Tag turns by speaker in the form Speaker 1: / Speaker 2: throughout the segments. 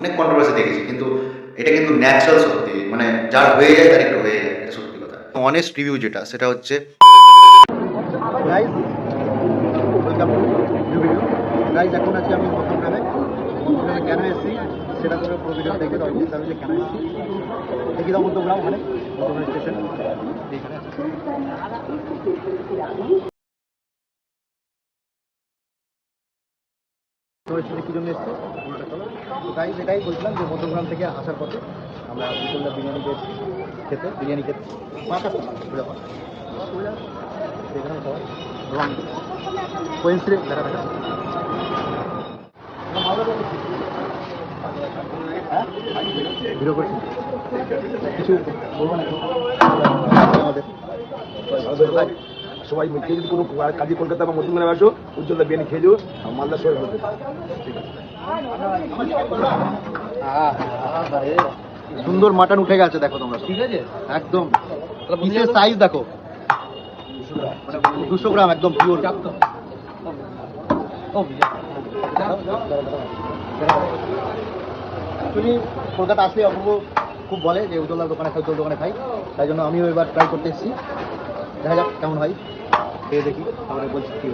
Speaker 1: অনেক কন্ট্রোভার্সি দেখেছি, কিন্তু এটা কিন্তু ন্যাচারাল সত্যি, মানে যার হয়ে যায় তার একটু হয়ে যায়, এটা সত্যি কথা। অনেস্ট রিভিউ যেটা, সেটা হচ্ছে
Speaker 2: guys welcome to new video. Guys এখন আছি আমি মধ্যমগ্রামে। মধ্যমগ্রামে কেন এসেছি সেটা করে পুরো ভিডিও দেখবে, তবে বুঝতে পারবে যে কেন এসেছি। দেখি দাও মধ্যমগ্রাম, ওখানে মধ্যমগ্রাম স্টেশন এইখানে আছে। তো এসেছি কী জন্য এসেছি পুরোটা চলো। তো গাইজ এটাই বলছিলাম যে মধ্যমগ্রাম থেকে আসার পথে আমরা বিকেলটা বিরিয়ানি পেয়েছি খেতে, বিরিয়ানি খেতে মাথা ব্যাপার সেখানে সবাই এবং কোইন্সিডেন্ট দেখা দেখা ভিডিও করছি কিছু বলবো না আমাদের
Speaker 3: সবাই কেউ যদি কোনো কাজে কলকাতা বা মধ্যমগ্রামে আসো, উজ্জ্বলদা বিরিয়ানি খেয়ে যাও, আর মালদা সবাই বলবে ঠিক আছে।
Speaker 2: সুন্দর মাটন উঠে গেছে, দেখো তোমরা, ঠিক আছে একদম পিসের সাইজ দেখো, 200 গ্রাম একদম পিওর। অ্যাকচুয়ালি কলকাতা আসলে অপূর্ব খুব বলে যে উজ্জ্বলার দোকানে খাই, উজ্জ্বল দোকানে খাই, তাই জন্য আমিও এবার ট্রাই করতে এসেছি। দেখা যাক কেমন হয়, খেয়ে দেখি তারপরে বলছি কি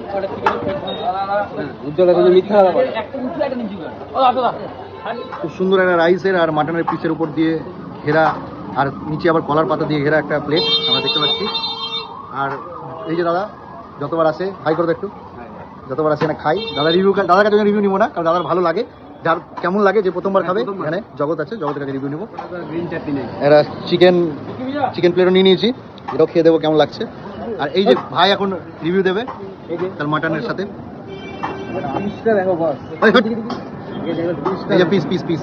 Speaker 2: খুব সুন্দর একটা রাইসের আর মাটনের পিসের উপর দিয়ে ঘেরা, আর নিচে আবার কলার পাতা দিয়ে ঘেরা একটা প্লেট আমরা দেখতে পাচ্ছি। আর এই যে দাদা যতবার আসে হাই করে একটু, যতবার আসে এখানে খাই। দাদার কাছে রিভিউ নিবো না, কারণ দাদার ভালো লাগে, যার কেমন লাগে যে প্রথমবার খাবে, এখানে জগৎ আছে, জগতের কাছে রিভিউ নিবো। এটা চিকেন প্লেটও নিয়ে নিয়েছি, এটাও খেয়ে দেবো কেমন লাগছে। আর এই যে ভাই এখন রিভিউ দেবে তার মাটনের সাথে, এই যে পিস পিস পিস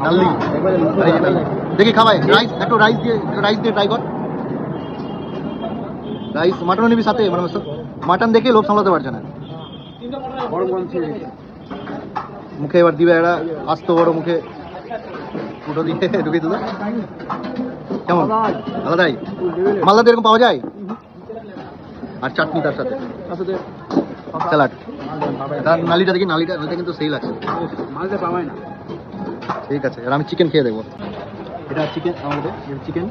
Speaker 2: ডাললি দেখি খাবাই। রাইস একটু রাইস দিয়ে ট্রাই কর। রাইস মাটনও নিবি সাথে, মানে মাটন দেখে লোভ সামলাতে পারছে না, মুখে এবার দিবে একটা আস্ত বড় মুখে ফুটো দিয়ে ঢুকিয়ে দিল। কেমন আলাদাই মালদাতে এরকম পাওয়া যায়, আর চাটনি তার সাথে স্যালাড। তার নালিটা দেখি, নালিটা কিন্তু সেই লাগছে, মালদা পাওয়াই না। ঠিক আছে, আর আমি চিকেন খেয়ে দেখবো। এটা চিকেন, আমাদের চিকেন,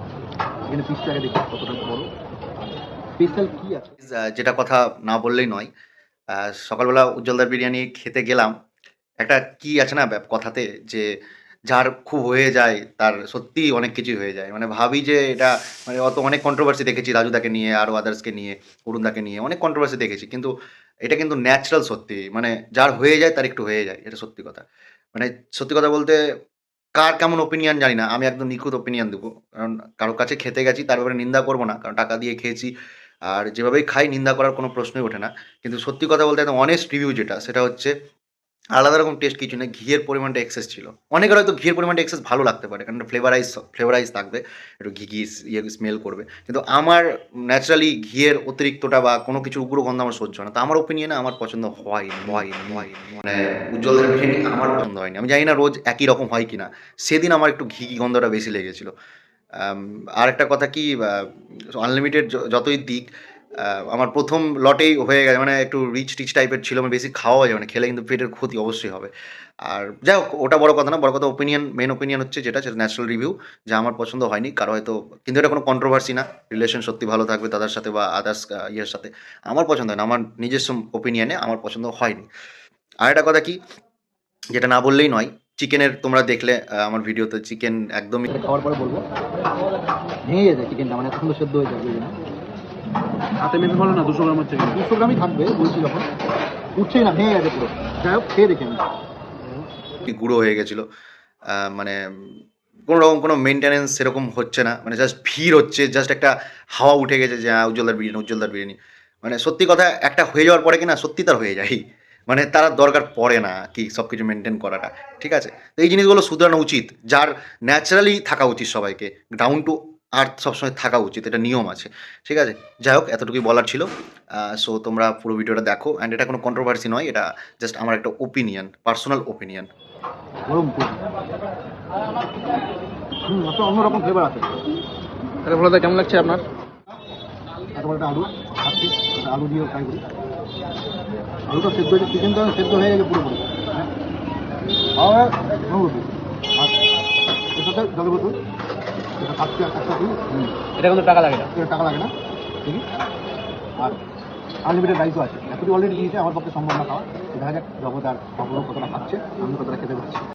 Speaker 2: এখানে পিসটাকে দেখি কতটা বড়, স্পেশাল কি আছে।
Speaker 1: যেটা কথা না বললেই নয়, সকালবেলা উজ্জ্বলদার বিরিয়ানি খেতে গেলাম। একটা কি আছে না কথাতে, যে যার খুব হয়ে যায় তার সত্যিই অনেক কিছুই হয়ে যায়। মানে ভাবি যে এটা, মানে অনেক কন্ট্রোভার্সি দেখেছি রাজুদাকে নিয়ে, আরও আদার্সকে নিয়ে, অরুণদাকে নিয়ে অনেক কন্ট্রোভার্সি দেখেছি, কিন্তু এটা কিন্তু ন্যাচারাল সত্যি, মানে যার হয়ে যায় তার একটু হয়ে যায়, এটা সত্যি কথা। মানে সত্যি কথা বলতে, কার কেমন ওপিনিয়ন জানি না, আমি একদম নিখুঁত ওপিনিয়ন দেবো, কারণ কারোর কাছে খেতে গেছি তার ব্যাপারে নিন্দা করবো না, কারণ টাকা দিয়ে খেয়েছি, আর যেভাবেই খাই নিন্দা করার কোনো প্রশ্নই ওঠে না। কিন্তু সত্যি কথা বলতে একদম অনেস্ট রিভিউ যেটা, সেটা হচ্ছে আলাদা রকম টেস্ট কিছু নেই, ঘিয়ের পরিমাণটা এক্সেস ছিল। অনেকের হয়তো ঘিয়ের পরিমাণটা এক্সেস ভালো লাগতে পারে, কারণ ফ্লেভারাইজ থাকবে, একটু ঘি ইয়ে স্মেল করবে, কিন্তু আমার ন্যাচারালি ঘিয়ের অতিরিক্তটা বা কোনো কিছুর উগ্র গন্ধ আমার সহ্য হয় না। তো আমার ওপিনিয়নে আমার পছন্দ হয়নি, মানে উজ্জ্বলের বিরিয়ানি আমার পছন্দ হয়নি। আমি জানি না রোজ একই রকম হয় কি না, সেদিন আমার একটু ঘি গন্ধটা বেশি লেগেছিলো। আর একটা কথা কি, আনলিমিটেড যতই দিক, আমার প্রথম লটেই হয়ে গেছে, মানে একটু রিচ টাইপের ছিল, আমার বেশি খাওয়া যায়, মানে খেলে কিন্তু পেটের ক্ষতি অবশ্যই হবে। আর যাই হোক, ওটা বড় কথা না, বড় কথা মেন ওপিনিয়ন হচ্ছে যেটা, সেটা ন্যাচারাল রিভিউ, যা আমার পছন্দ হয়নি কারো হয়তো, কিন্তু এটা কোনো কন্ট্রোভার্সি না, রিলেশন সত্যি ভালো থাকবে দাদার সাথে বা আদার্স ইয়ের সাথে। আমার পছন্দ হয় না, আমার নিজস্ব ওপিনিয়নে আমার পছন্দ হয়নি। আর একটা কথা কি, যেটা না বললেই নয়, চিকেনের তোমরা দেখলে আমার ভিডিওতে চিকেন একদমই
Speaker 2: খাওয়ার পরে বলবো, ভেঙে গেছে চিকেনটা, মানে এত সুন্দর সেদ্ধ হয়ে যাবে, হাতে মেপে বলো না 200 গ্রাম হচ্ছে, 200 গ্রামই থাকবে বলছি, যখন উঠছেই না, ভেঙে গেছে পুরো। যাই হোক খেয়ে দেখি আমি,
Speaker 1: গুঁড়ো হয়ে গেছিলো। মানে কোনো রকম কোনো মেনটেনেন্স সেরকম হচ্ছে না, মানে জাস্ট ভিড় হচ্ছে, জাস্ট একটা হাওয়া উঠে গেছে যে উজ্জ্বলদার বিরিয়ানি। মানে সত্যি কথা, একটা হয়ে যাওয়ার পরে কি না সত্যি তার হয়ে যায়, মানে তার আর দরকার পড়ে না কি সব কিছু মেনটেন করাটা, ঠিক আছে। তো এই জিনিসগুলো শুধরানো উচিত, যার ন্যাচারালি থাকা উচিত, সবাইকে ডাউন টু আর্থ সবসময় থাকা উচিত, এটা নিয়ম আছে, ঠিক আছে। যাই হোক, এতটুকুই বলার ছিল। সো তোমরা পুরো ভিডিওটা দেখো, অ্যান্ড এটা কোনো কন্ট্রোভার্সি নয়, এটা জাস্ট আমার একটা ওপিনিয়ন, পার্সোনাল ওপিনিয়ন।
Speaker 2: গরম একটা অন্যরকম ফ্লেভার আছে। তাহলে বলো কেমন লাগছে আপনার? তারপর একটা আলু খাচ্ছি, একটা আলু দিয়ে ফ্রাই করি। আলুটা সেদ্ধ হয়েছে, চিকেনটা সেদ্ধ হয়ে গেছে পুরোপুরি। জলের বোতল এটা খাচ্ছে আর খাচ্ছে
Speaker 4: এটা কিন্তু টাকা লাগে না।
Speaker 2: এটা টাকা লাগে না দেখি। আর আনলিমিটেড রাইসও আছে, এতটি অলরেডি দিয়েছে, আমার পক্ষে সম্ভব না খাওয়া। দেখা যাক জগৎ আর খবরও কতটা খাচ্ছে, আমি কতটা খেতে পারছি।